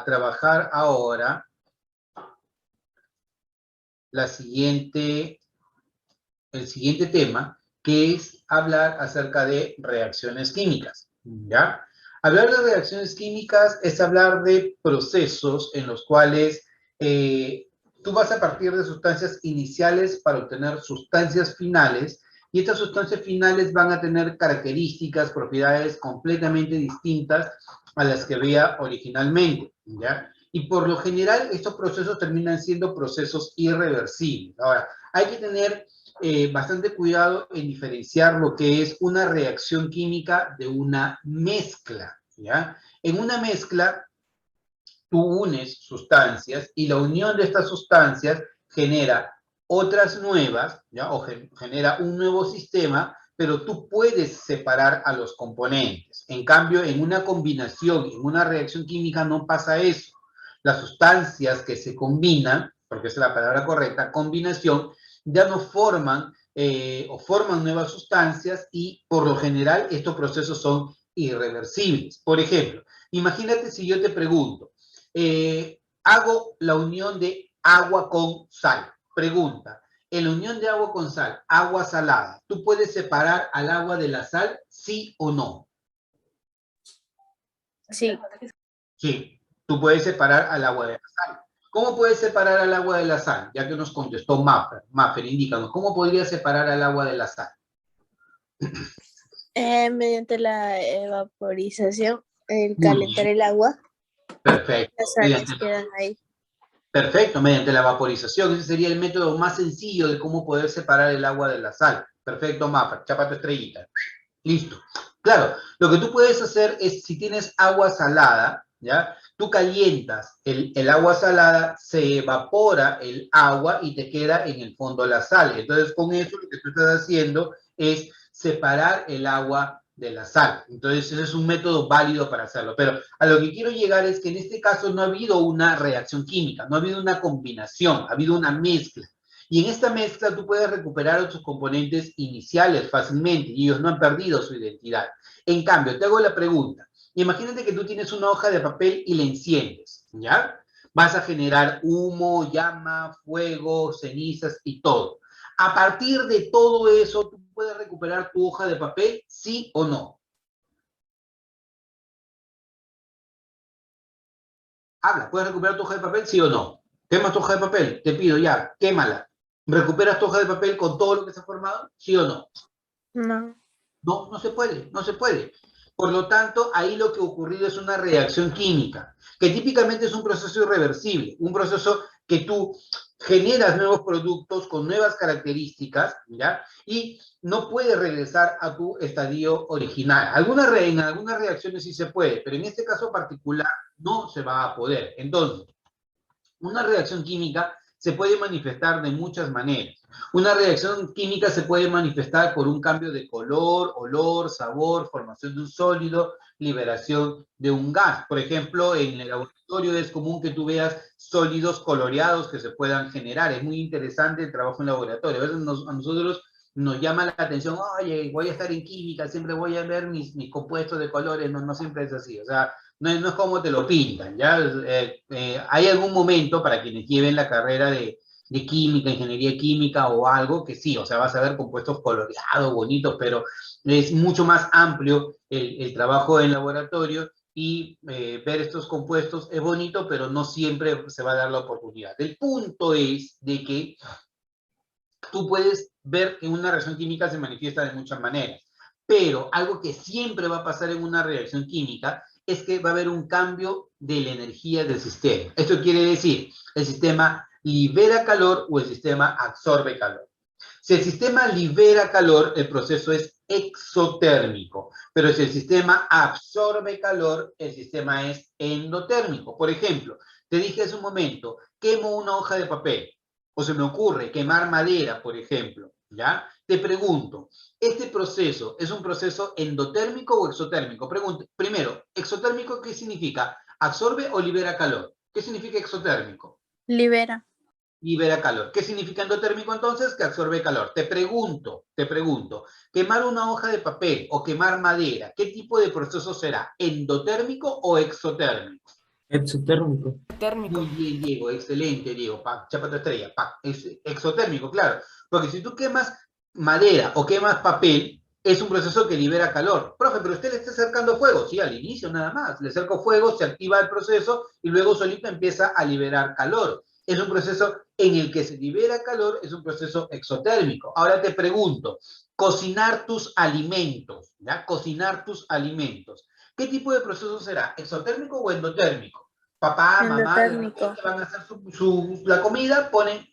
a trabajar ahora el siguiente tema, que es hablar acerca de reacciones químicas, ¿ya? Hablar de reacciones químicas es hablar de procesos en los cuales tú vas a partir de sustancias iniciales para obtener sustancias finales, y estas sustancias finales van a tener características, propiedades completamente distintas a las que había originalmente, ¿ya? Y por lo general estos procesos terminan siendo procesos irreversibles. Ahora, hay que tener bastante cuidado en diferenciar lo que es una reacción química de una mezcla, ¿ya? En una mezcla, tú unes sustancias y la unión de estas sustancias genera otras nuevas, ¿ya? O genera un nuevo sistema, pero tú puedes separar a los componentes. En cambio, en una combinación, en una reacción química no pasa eso. Las sustancias que se combinan, porque esa es la palabra correcta, combinación, ya no forman o forman nuevas sustancias y por lo general estos procesos son irreversibles. Por ejemplo, imagínate si yo te pregunto, hago la unión de agua con sal. Pregunta, en la unión de agua con sal, agua salada, ¿tú puedes separar al agua de la sal, sí o no? Sí. Sí, tú puedes separar al agua de la sal. ¿Cómo puedes separar al agua de la sal? Ya que nos contestó Maffer. Maffer, indícanos, ¿cómo podría separar al agua de la sal? Mediante la evaporización, el calentar el agua, Perfecto. las sales quedan ahí. Perfecto, mediante la vaporización. Ese sería el método más sencillo de cómo poder separar el agua de la sal. Perfecto, Maffer. Chapa tu estrellita. Listo. Claro, lo que tú puedes hacer es, si tienes agua salada, ¿ya? Tú calientas el agua salada, se evapora el agua y te queda en el fondo la sal. Entonces, con eso lo que tú estás haciendo es separar el agua de la sal. Entonces, ese es un método válido para hacerlo. Pero a lo que quiero llegar es que en este caso no ha habido una reacción química, no ha habido una combinación, ha habido una mezcla. Y en esta mezcla tú puedes recuperar sus componentes iniciales fácilmente y ellos no han perdido su identidad. En cambio, te hago la pregunta. Imagínate que tú tienes una hoja de papel y la enciendes, ¿ya? Vas a generar humo, llama, fuego, cenizas y todo. A partir de todo eso, ¿tú puedes recuperar tu hoja de papel, sí o no? Habla, ¿puedes recuperar tu hoja de papel, sí o no? ¿Quemas tu hoja de papel? Te pido ya, quémala. ¿Recuperas tu hoja de papel con todo lo que se ha formado? ¿Sí o no? No. No, no se puede, no se puede. Por lo tanto, ahí lo que ha ocurrido es una reacción química, que típicamente es un proceso irreversible, un proceso que tú generas nuevos productos con nuevas características, ¿ya? Y no puedes regresar a tu estadio original. En algunas reacciones sí se puede, pero en este caso particular no se va a poder. Entonces, una reacción química se puede manifestar de muchas maneras. Una reacción química se puede manifestar por un cambio de color, olor, sabor, formación de un sólido, liberación de un gas. Por ejemplo, en el laboratorio es común que tú veas sólidos coloreados que se puedan generar. Es muy interesante el trabajo en laboratorio. A veces a nosotros nos llama la atención, oye, voy a estar en química, siempre voy a ver mis compuestos de colores. No, no siempre es así. O sea, no es como te lo pintan, ¿ya? Hay algún momento para quienes lleven la carrera de química, ingeniería química o algo, que sí, o sea, vas a ver compuestos coloreados, bonitos, pero es mucho más amplio el trabajo en laboratorio y ver estos compuestos es bonito, pero no siempre se va a dar la oportunidad. El punto es de que tú puedes ver que una reacción química se manifiesta de muchas maneras, pero algo que siempre va a pasar en una reacción química es que va a haber un cambio de la energía del sistema. Esto quiere decir, el sistema libera calor o el sistema absorbe calor. Si el sistema libera calor, el proceso es exotérmico, pero si el sistema absorbe calor, el sistema es endotérmico. Por ejemplo, te dije hace un momento, quemo una hoja de papel, o se me ocurre quemar madera, por ejemplo, ¿ya? Te pregunto, ¿este proceso es un proceso endotérmico o exotérmico? Pregunto, primero, ¿exotérmico qué significa? ¿Absorbe o libera calor? ¿Qué significa exotérmico? Libera. Libera calor. ¿Qué significa endotérmico entonces? Que absorbe calor. Te pregunto, quemar una hoja de papel o quemar madera, ¿qué tipo de proceso será? ¿Endotérmico o exotérmico? Exotérmico. Muy bien, Diego, excelente, Diego. Chapa tu estrella. Es exotérmico, claro. Porque si tú quemas madera o quemas papel, es un proceso que libera calor. Profe, pero usted le está acercando fuego. Sí, al inicio nada más. Le acerco fuego, se activa el proceso y luego solito empieza a liberar calor. Es un proceso en el que se libera calor, es un proceso exotérmico. Ahora te pregunto, cocinar tus alimentos, ¿ya? Cocinar tus alimentos. ¿Qué tipo de proceso será? ¿Exotérmico o endotérmico? Papá, mamá, de Endotérmico. repente van a hacer la comida, ponen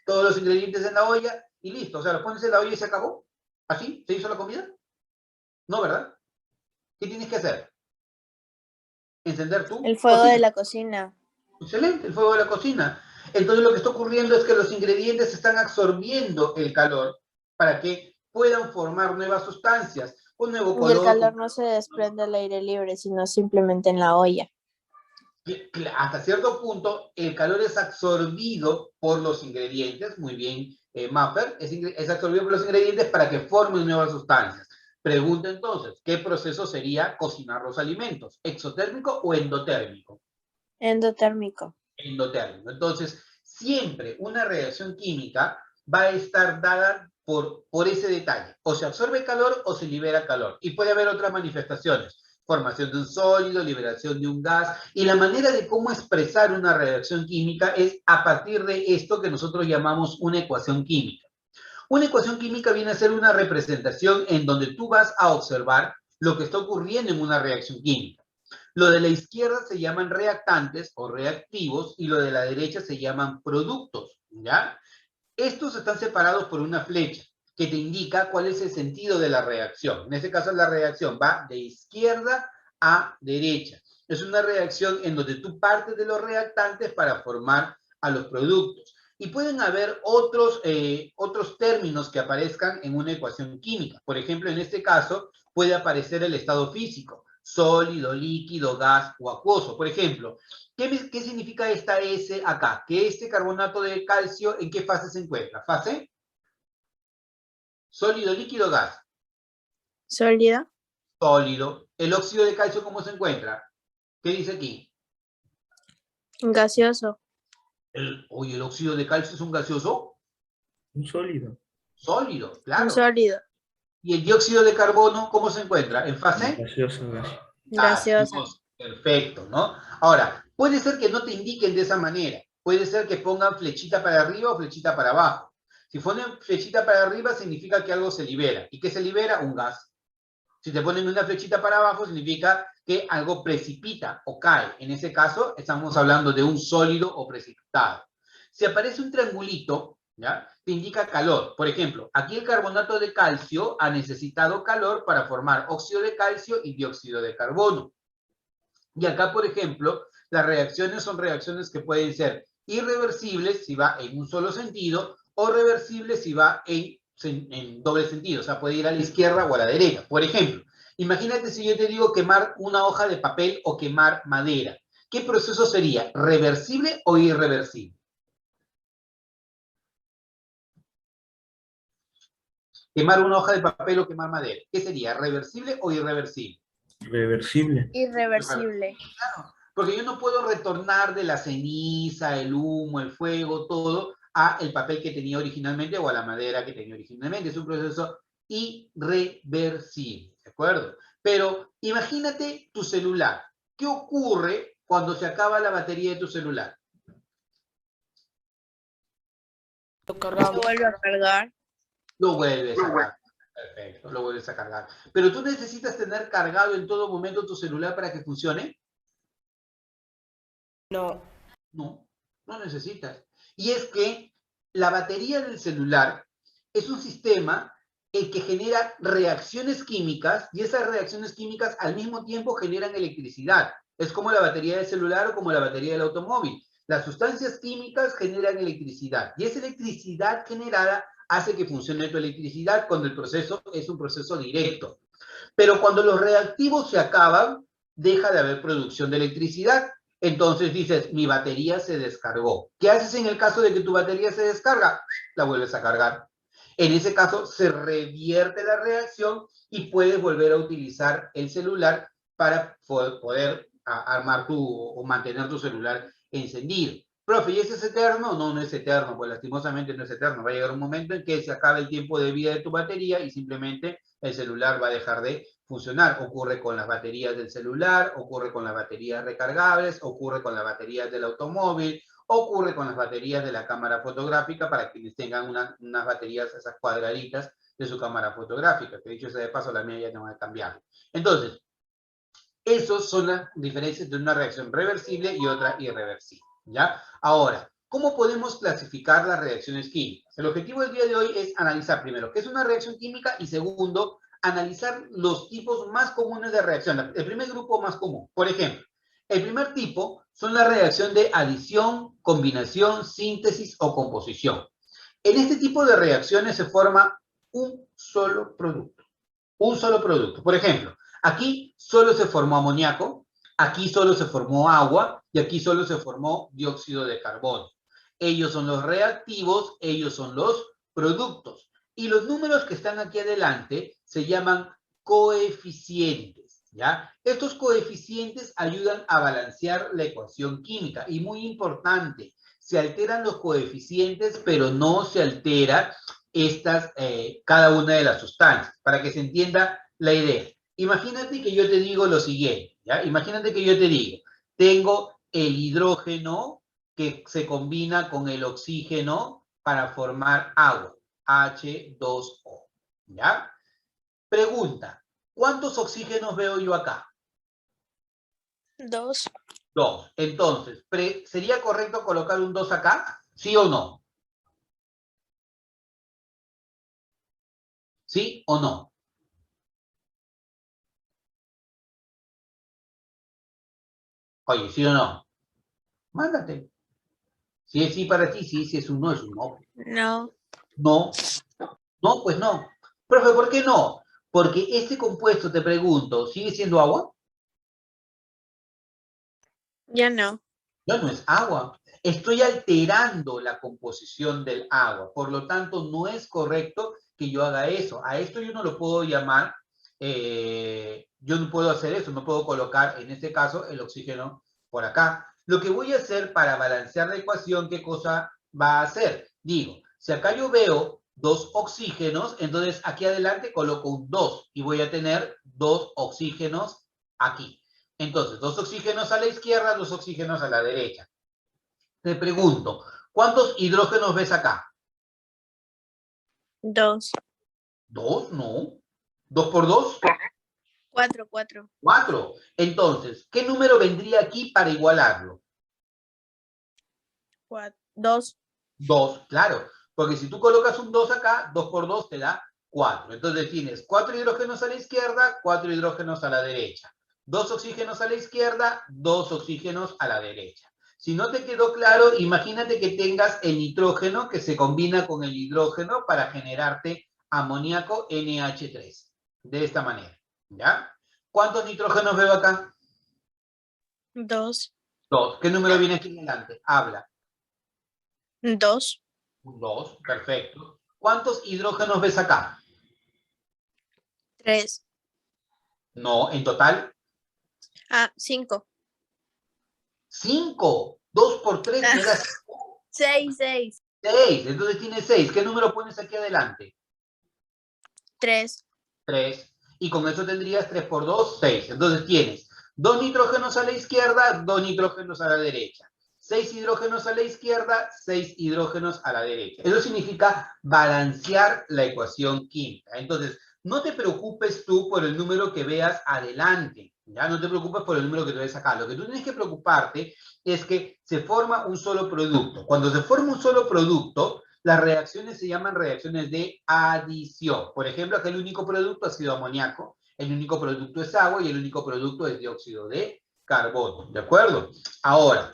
todos los ingredientes en la olla y listo. O sea, lo pones en la olla y se acabó. ¿Así? ¿Se hizo la comida? No, ¿verdad? ¿Qué tienes que hacer? Encender El tu fuego de cocina. la cocina. Excelente, el fuego de la cocina. Entonces lo que está ocurriendo es que los ingredientes están absorbiendo el calor para que puedan formar nuevas sustancias, un nuevo Y el color, calor no se desprende al aire libre, sino simplemente en la olla. hasta cierto punto el calor es absorbido por los ingredientes, muy bien, Maffer, es absorbido por los ingredientes para que formen nuevas sustancias. Pregunta entonces, ¿qué proceso sería cocinar los alimentos? ¿Exotérmico o endotérmico? Endotérmico. Endotérmico. Entonces, siempre una reacción química va a estar dada por ese detalle. O se absorbe calor o se libera calor. Y puede haber otras manifestaciones. Formación de un sólido, liberación de un gas. Y la manera de cómo expresar una reacción química es a partir de esto que nosotros llamamos una ecuación química. Una ecuación química viene a ser una representación en donde tú vas a observar lo que está ocurriendo en una reacción química. Lo de la izquierda se llaman reactantes o reactivos y lo de la derecha se llaman productos, ¿ya? Estos están separados por una flecha que te indica cuál es el sentido de la reacción. En este caso, la reacción va de izquierda a derecha. Es una reacción en donde tú partes de los reactantes para formar a los productos. Y pueden haber otros términos que aparezcan en una ecuación química. Por ejemplo, en este caso, puede aparecer el estado físico, sólido, líquido, gas o acuoso. Por ejemplo, ¿qué significa esta S acá? Que este carbonato de calcio, ¿en qué fase se encuentra? ¿Fase? Sólido, líquido, gas. Sólido. Sólido. ¿El óxido de calcio cómo se encuentra? ¿Qué dice aquí? Gaseoso. Oye, ¿el óxido de calcio es un gaseoso? Un sólido. Sólido, Un claro. sólido. ¿Y el dióxido de carbono cómo se encuentra? ¿En fase? Gaseoso, gaseoso. Gaseosa. Gaseoso. Perfecto, ¿no? Ahora, puede ser que no te indiquen de esa manera. Puede ser que pongan flechita para arriba o flechita para abajo. Si ponen flechita para arriba, significa que algo se libera. ¿Y qué se libera? Un gas. Si te ponen una flechita para abajo, significa que algo precipita o cae. En ese caso, estamos hablando de un sólido o precipitado. Si aparece un triangulito, ¿ya? Te indica calor. Por ejemplo, aquí el carbonato de calcio ha necesitado calor para formar óxido de calcio y dióxido de carbono. Y acá, por ejemplo, las reacciones son reacciones que pueden ser irreversibles si va en un solo sentido o reversibles si va en doble sentido. O sea, puede ir a la izquierda o a la derecha. Por ejemplo, imagínate si yo te digo quemar una hoja de papel o quemar madera. ¿Qué proceso sería? ¿Reversible o irreversible? Quemar una hoja de papel o quemar madera. ¿Qué sería? ¿Reversible o irreversible? Reversible. Irreversible. Claro, porque yo no puedo retornar de la ceniza, el humo, el fuego, todo, a el papel que tenía originalmente o a la madera que tenía originalmente. Es un proceso irreversible, ¿de acuerdo? Pero imagínate tu celular. ¿Qué ocurre cuando se acaba la batería de tu celular? Se vuelve a cargar. Lo vuelves a cargar. Perfecto, lo vuelves a cargar. Pero tú necesitas tener cargado en todo momento tu celular para que funcione. No. No, no necesitas. Y es que la batería del celular es un sistema el que genera reacciones químicas y esas reacciones químicas al mismo tiempo generan electricidad. Es como la batería del celular o como la batería del automóvil. Las sustancias químicas generan electricidad y esa electricidad generada hace que funcione tu electricidad cuando el proceso es un proceso directo. Pero cuando los reactivos se acaban, deja de haber producción de electricidad. Entonces dices, mi batería se descargó. ¿Qué haces en el caso de que tu batería se descarga? La vuelves a cargar. En ese caso, se revierte la reacción y puedes volver a utilizar el celular para poder armar o mantener tu celular encendido. Profe, ¿y ese es eterno? No, no es eterno, pues lastimosamente no es eterno. Va a llegar un momento en que se acabe el tiempo de vida de tu batería y simplemente el celular va a dejar de funcionar. Ocurre con las baterías del celular, ocurre con las baterías recargables, ocurre con las baterías del automóvil, ocurre con las baterías de la cámara fotográfica para quienes tengan unas baterías, esas cuadraditas de su cámara fotográfica, que dicho sea de paso, la mía ya no va a cambiar. Entonces, esas son las diferencias de una reacción reversible y otra irreversible, ¿ya? Ahora, ¿cómo podemos clasificar las reacciones químicas? El objetivo del día de hoy es analizar primero qué es una reacción química y segundo, analizar los tipos más comunes de reacción. El primer grupo más común, por ejemplo, el primer tipo son la reacción de adición, combinación, síntesis o composición. En este tipo de reacciones se forma un solo producto. Un solo producto. Por ejemplo, aquí solo se formó amoníaco, aquí solo se formó agua y aquí solo se formó dióxido de carbono. Ellos son los reactivos, ellos son los productos. Y los números que están aquí adelante se llaman coeficientes, ¿ya? Estos coeficientes ayudan a balancear la ecuación química. Y muy importante, se alteran los coeficientes, pero no se altera cada una de las sustancias, para que se entienda la idea. Imagínate que yo te digo lo siguiente, ¿ya? Imagínate que yo te digo, tengo el hidrógeno que se combina con el oxígeno para formar agua, H2O, ¿ya? Pregunta, ¿cuántos oxígenos veo yo acá? 2. 2. Entonces, ¿sería correcto colocar un 2 acá? ¿Sí o no? ¿Sí o no? Oye, ¿sí o no? Mándate. Si es sí para ti, sí, si es un no, es un no. No. No, no, pues no. Profe, ¿por qué no? Porque este compuesto, te pregunto, ¿sigue siendo agua? Ya no. Ya no es agua. Estoy alterando la composición del agua. Por lo tanto, no es correcto que yo haga eso. A esto yo no lo puedo llamar, yo no puedo hacer eso, no puedo colocar, en este caso, el oxígeno por acá. Lo que voy a hacer para balancear la ecuación, ¿qué cosa va a hacer? Digo, si acá yo veo 2 oxígenos, entonces aquí adelante coloco un 2 y voy a tener 2 oxígenos aquí. Entonces, 2 oxígenos a la izquierda, 2 oxígenos a la derecha. Te pregunto, ¿cuántos hidrógenos ves acá? 2. 2, no. ¿2 por 2? 4. 4. 4. Entonces, ¿qué número vendría aquí para igualarlo? 2. 2, claro. Porque si tú colocas un 2 acá, 2 por 2 te da 4. Entonces tienes 4 hidrógenos a la izquierda, 4 hidrógenos a la derecha. 2 oxígenos a la izquierda, 2 oxígenos a la derecha. Si no te quedó claro, imagínate que tengas el nitrógeno que se combina con el hidrógeno para generarte amoníaco NH3. De esta manera, ¿ya? ¿Cuántos nitrógenos veo acá? 2. 2. ¿Qué número viene aquí delante? Habla. 2. Un 2, perfecto. ¿Cuántos hidrógenos ves acá? 3. No, en total, 5. 5. 2 por 3 me da 6. 6. 6. Entonces tienes 6. ¿Qué número pones aquí adelante? 3. 3. Y con eso tendrías 3 por 2, 6. Entonces tienes 2 nitrógenos a la izquierda, 2 nitrógenos a la derecha. 6 hidrógenos a la izquierda, 6 hidrógenos a la derecha. Eso significa balancear la ecuación química. Entonces, no te preocupes tú por el número que veas adelante, ¿ya? No te preocupes por el número que te ves acá. Lo que tú tienes que preocuparte es que se forma un solo producto. Cuando se forma un solo producto, las reacciones se llaman reacciones de adición. Por ejemplo, aquí el único producto ha sido amoníaco, el único producto es agua y el único producto es dióxido de carbono, ¿de acuerdo? Ahora,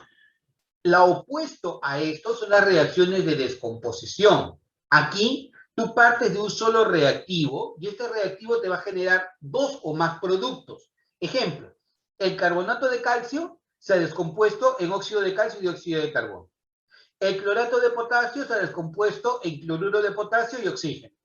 lo opuesto a esto son las reacciones de descomposición. Aquí tú partes de un solo reactivo y este reactivo te va a generar 2 o más productos. Ejemplo, el carbonato de calcio se ha descompuesto en óxido de calcio y dióxido de carbono. El clorato de potasio se ha descompuesto en cloruro de potasio y oxígeno.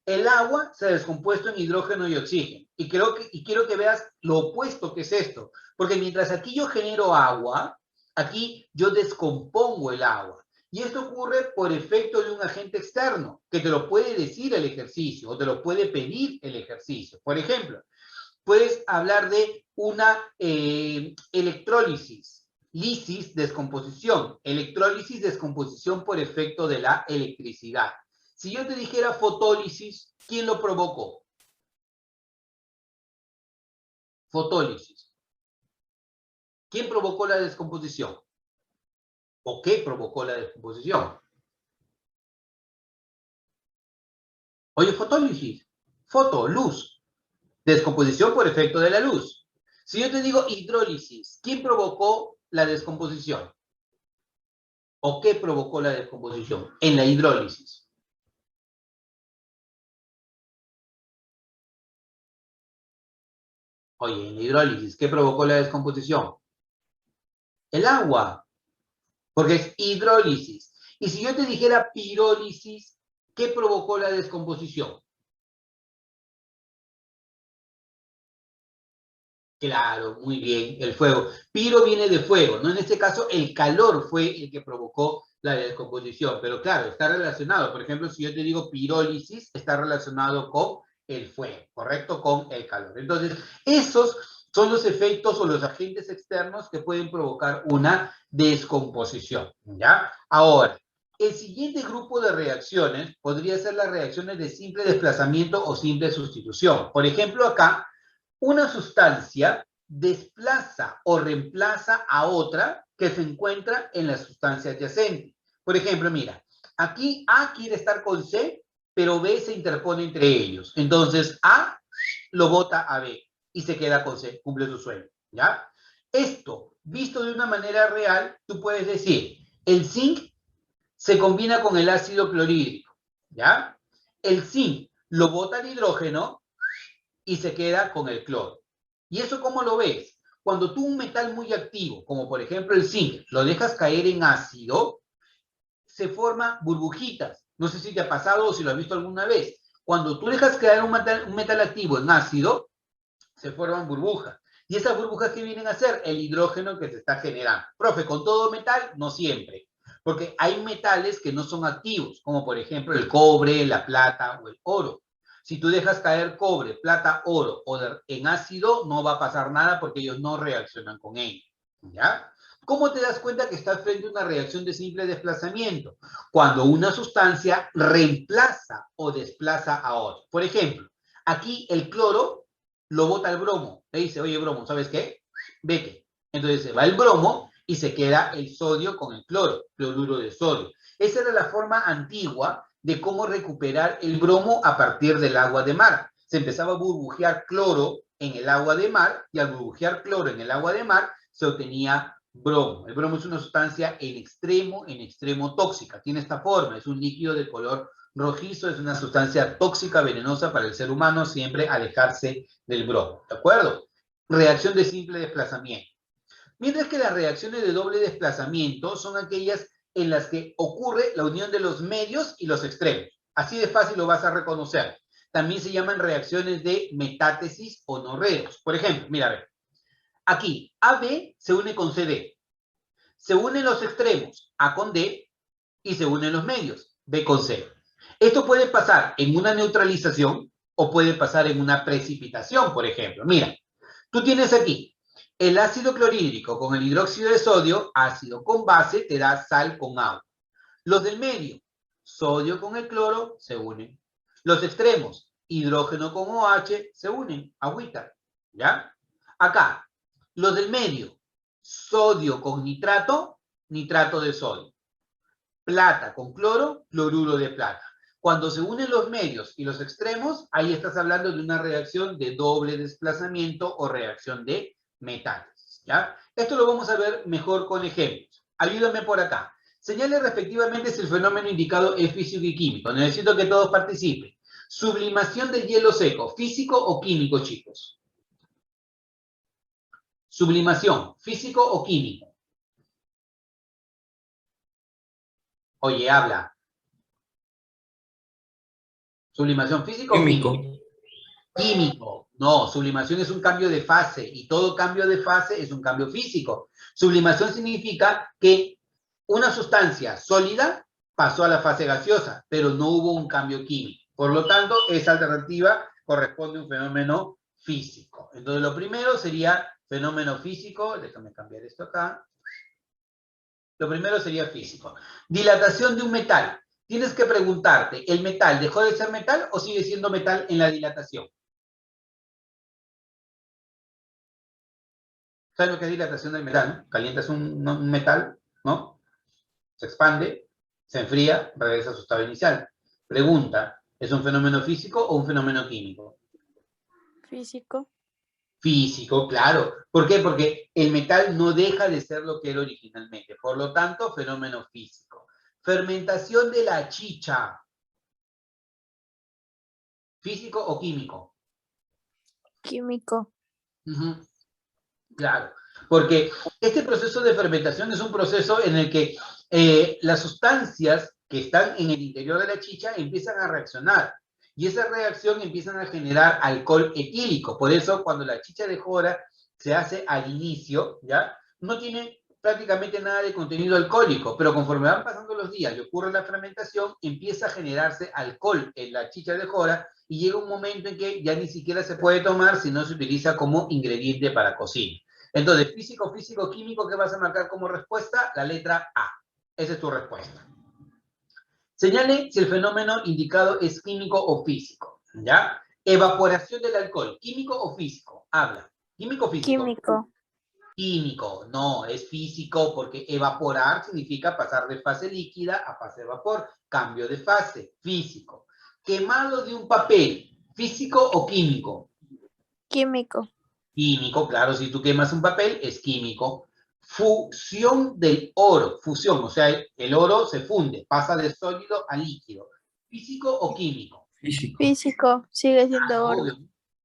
El agua se ha descompuesto en hidrógeno y oxígeno. Y quiero que veas lo opuesto que es esto. Porque mientras aquí yo genero agua, aquí yo descompongo el agua. Y esto ocurre por efecto de un agente externo, que te lo puede decir el ejercicio o te lo puede pedir el ejercicio. Por ejemplo, puedes hablar de una electrólisis, lisis, descomposición, electrólisis, descomposición por efecto de la electricidad. Si yo te dijera fotólisis, ¿quién lo provocó? Fotólisis. ¿Quién provocó la descomposición? ¿O qué provocó la descomposición? Oye, fotólisis, foto, luz, descomposición por efecto de la luz. Si yo te digo hidrólisis, ¿quién provocó la descomposición? ¿O qué provocó la descomposición en la hidrólisis? Oye, en la hidrólisis, ¿qué provocó la descomposición? El agua, porque es hidrólisis. Y si yo te dijera pirólisis, ¿qué provocó la descomposición? Claro, muy bien, el fuego. Piro viene de fuego, ¿no? En este caso, el calor fue el que provocó la descomposición, pero claro, está relacionado. Por ejemplo, si yo te digo pirólisis, está relacionado con el fuego, ¿correcto? Con el calor. Entonces, esos son los efectos o los agentes externos que pueden provocar una descomposición, ¿ya? Ahora, el siguiente grupo de reacciones podría ser las reacciones de simple desplazamiento o simple sustitución. Por ejemplo, acá una sustancia desplaza o reemplaza a otra que se encuentra en la sustancia adyacente. Por ejemplo, mira, aquí A quiere estar con C, pero B se interpone entre ellos. Entonces, A lo bota a B y se queda con C, cumple su sueño, ¿ya? Esto, visto de una manera real, tú puedes decir, el zinc se combina con el ácido clorhídrico, ¿ya? El zinc lo bota al hidrógeno y se queda con el cloro. ¿Y eso cómo lo ves? Cuando tú un metal muy activo, como por ejemplo el zinc, lo dejas caer en ácido, se forman burbujitas. No sé si te ha pasado o si lo has visto alguna vez. Cuando tú dejas caer un metal activo en ácido, se forman burbujas. ¿Y esas burbujas qué vienen a ser? El hidrógeno que se está generando. Profe, ¿con todo metal? No siempre. Porque hay metales que no son activos, como por ejemplo el cobre, la plata o el oro. Si tú dejas caer cobre, plata, oro o en ácido, no va a pasar nada porque ellos no reaccionan con ello. ¿Ya? ¿Cómo te das cuenta que estás frente a una reacción de simple desplazamiento? Cuando una sustancia reemplaza o desplaza a otra. Por ejemplo, aquí el cloro lo bota el bromo. Le dice, oye, bromo, ¿sabes qué? Vete. Entonces se va el bromo y se queda el sodio con el cloro, cloruro de sodio. Esa era la forma antigua de cómo recuperar el bromo a partir del agua de mar. Se empezaba a burbujear cloro en el agua de mar y al burbujear cloro en el agua de mar se obtenía bromo. El bromo es una sustancia en extremo tóxica. Tiene esta forma, es un líquido de color rojizo, es una sustancia tóxica, venenosa para el ser humano, siempre alejarse del bromo, ¿de acuerdo? Reacción de simple desplazamiento. Mientras que las reacciones de doble desplazamiento son aquellas en las que ocurre la unión de los medios y los extremos. Así de fácil lo vas a reconocer. También se llaman reacciones de metátesis o norreos. Por ejemplo, mira, a ver. Aquí, AB se une con CD. Se unen los extremos, A con D, y se unen los medios, B con C. Esto puede pasar en una neutralización o puede pasar en una precipitación, por ejemplo. Mira, tú tienes aquí el ácido clorhídrico con el hidróxido de sodio, ácido con base, te da sal con agua. Los del medio, sodio con el cloro, se unen. Los extremos, hidrógeno con OH, se unen, agüita, ¿ya? Acá, los del medio, sodio con nitrato, nitrato de sodio. Plata con cloro, cloruro de plata. Cuando se unen los medios y los extremos, ahí estás hablando de una reacción de doble desplazamiento o reacción de metálisis, ¿ya? Esto lo vamos a ver mejor con ejemplos. Ayúdame por acá. Señale respectivamente si el fenómeno indicado es físico y químico. Necesito que todos participen. Sublimación del hielo seco, ¿físico o químico, chicos? Sublimación, ¿físico o químico? Oye, habla. ¿Sublimación física o Químico. química? Químico. No, sublimación es un cambio de fase y todo cambio de fase es un cambio físico. Sublimación significa que una sustancia sólida pasó a la fase gaseosa, pero no hubo un cambio químico. Por lo tanto, esa alternativa corresponde a un fenómeno físico. Entonces, lo primero sería fenómeno físico. Déjame cambiar esto acá. Lo primero sería físico. Dilatación de un metal. Tienes que preguntarte, ¿el metal dejó de ser metal o sigue siendo metal en la dilatación? ¿Sabes lo que es dilatación del metal? Calientas un metal, ¿no? Se expande, se enfría, regresa a su estado inicial. Pregunta, ¿es un fenómeno físico o un fenómeno químico? Físico. Físico, claro. ¿Por qué? Porque el metal no deja de ser lo que era originalmente. Por lo tanto, fenómeno físico. Fermentación de la chicha. ¿Físico o químico? Químico. Claro, porque este proceso de fermentación es un proceso en el que las sustancias que están en el interior de la chicha empiezan a reaccionar y esa reacción empiezan a generar alcohol etílico. Por eso cuando la chicha de jora se hace al inicio, ¿ya? No tiene prácticamente nada de contenido alcohólico, pero conforme van pasando los días y ocurre la fermentación, empieza a generarse alcohol en la chicha de jora y llega un momento en que ya ni siquiera se puede tomar, sino se utiliza como ingrediente para cocina. Entonces, físico, físico, químico, ¿qué vas a marcar como respuesta? La letra A. Esa es tu respuesta. Señale si el fenómeno indicado es químico o físico, ¿ya? Evaporación del alcohol, ¿químico o físico? Habla. ¿Químico o físico? Químico. Químico, no, es físico porque evaporar significa pasar de fase líquida a fase de vapor, cambio de fase, físico. Quemado de un papel, ¿físico o químico? Químico. Químico, claro, si tú quemas un papel, es químico. Fusión del oro, fusión, o sea, el oro se funde, pasa de sólido a líquido. ¿Físico o químico? Físico. Físico. Sigue siendo oro. Obvio,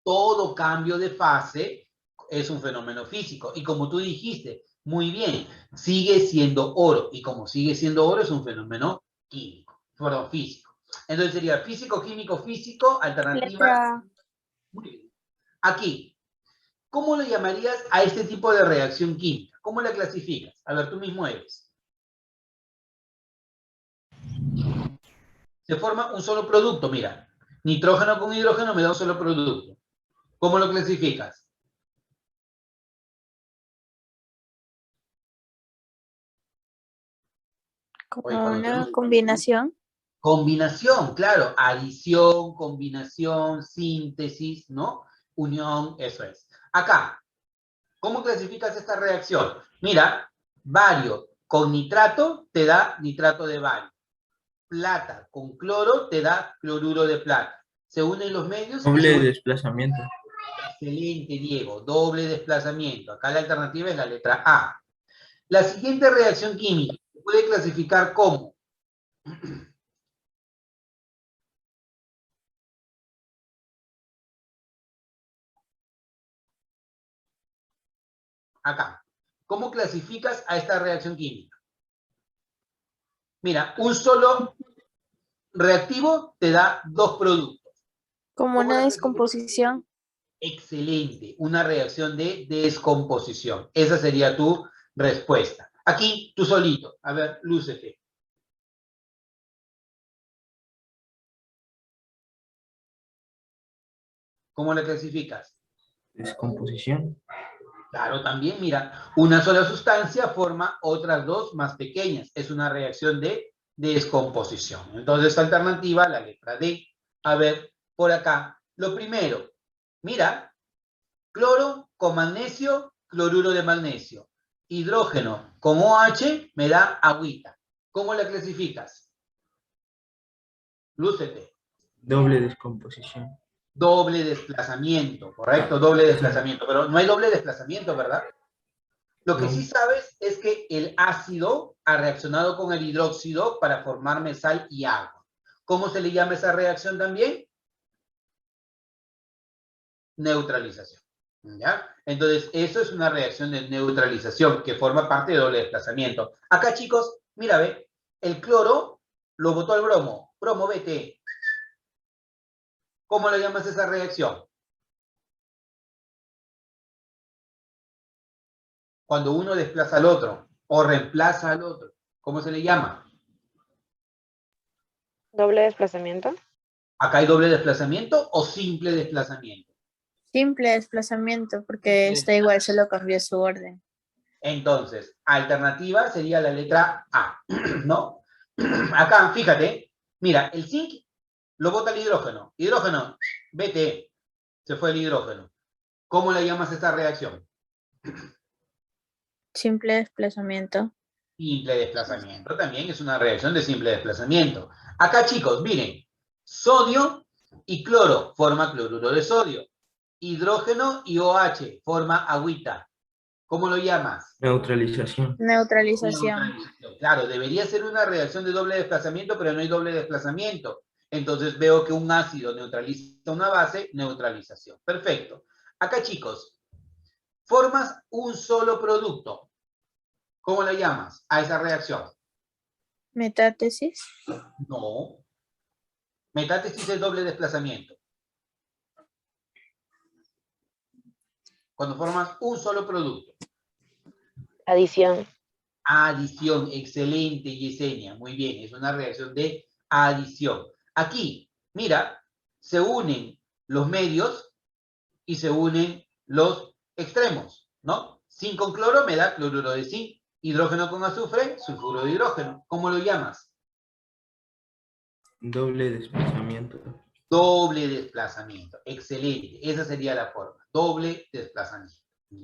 todo cambio de fase es un fenómeno físico. Y como tú dijiste, muy bien, sigue siendo oro. Y como sigue siendo oro, es un fenómeno químico, perdón, físico. Entonces sería físico, químico, físico, alternativa. Letra. Muy bien. Aquí, ¿cómo le llamarías a este tipo de reacción química? ¿Cómo la clasificas? A ver, tú mismo eres. Se forma un solo producto, mira. Nitrógeno con hidrógeno me da un solo producto. ¿Cómo lo clasificas? Como una combinación. Combinación, claro. Adición, combinación, síntesis, ¿no? Unión, eso es. Acá, ¿cómo clasificas esta reacción? Mira, bario con nitrato te da nitrato de bario. Plata con cloro te da cloruro de plata. Se unen los medios. Doble desplazamiento. Excelente, Diego. Doble desplazamiento. Acá la alternativa es la letra A. La siguiente reacción química se puede clasificar como acá. ¿Cómo clasificas a esta reacción química? Mira, un solo reactivo te da dos productos. Como una descomposición. Excelente, una reacción de descomposición. Esa sería tu respuesta. Aquí, tú solito. A ver, lúcete. ¿Cómo la clasificas? Descomposición. Claro, también, mira, una sola sustancia forma otras dos más pequeñas. Es una reacción de descomposición. Entonces, alternativa, la letra D. A ver, por acá. Lo primero, mira, cloro con magnesio, cloruro de magnesio. Hidrógeno con OH me da agüita. ¿Cómo la clasificas? Lúcete. Doble descomposición. Doble desplazamiento, ¿correcto? Doble desplazamiento. Pero no hay doble desplazamiento, ¿verdad? Lo que sí sabes es que el ácido ha reaccionado con el hidróxido para formarme sal y agua. ¿Cómo se le llama esa reacción también? Neutralización. ¿Ya? Entonces, eso es una reacción de neutralización que forma parte de doble desplazamiento. Acá, chicos, mira, ve, el cloro lo botó al bromo. Bromo, vete. ¿Cómo le llamas esa reacción? Cuando uno desplaza al otro o reemplaza al otro. ¿Cómo se le llama? Doble desplazamiento. ¿Acá hay doble desplazamiento o simple desplazamiento? Simple desplazamiento, porque está igual, solo cambió su orden. Entonces, alternativa sería la letra A, ¿no? Acá, fíjate, mira, el zinc lo bota el hidrógeno. Hidrógeno, vete, se fue el hidrógeno. ¿Cómo le llamas a esta reacción? Simple desplazamiento. Simple desplazamiento, también es una reacción de simple desplazamiento. Acá, chicos, miren, sodio y cloro forma cloruro de sodio. Hidrógeno y OH forma agüita. ¿Cómo lo llamas? Neutralización. Neutralización. Claro, debería ser una reacción de doble desplazamiento, pero no hay doble desplazamiento. Entonces veo que un ácido neutraliza una base, neutralización. Perfecto. Acá, chicos, formas un solo producto. ¿Cómo le llamas a esa reacción? Metátesis. No. Metátesis es doble desplazamiento. Cuando formas un solo producto. Adición. Adición, excelente, Yesenia. Muy bien, es una reacción de adición. Aquí, mira, se unen los medios y se unen los extremos, ¿no? Zinc con cloro me da cloruro de zinc. Hidrógeno con azufre, sulfuro de hidrógeno. ¿Cómo lo llamas? Doble desplazamiento. Doble desplazamiento. Excelente. Esa sería la forma. Doble desplazamiento.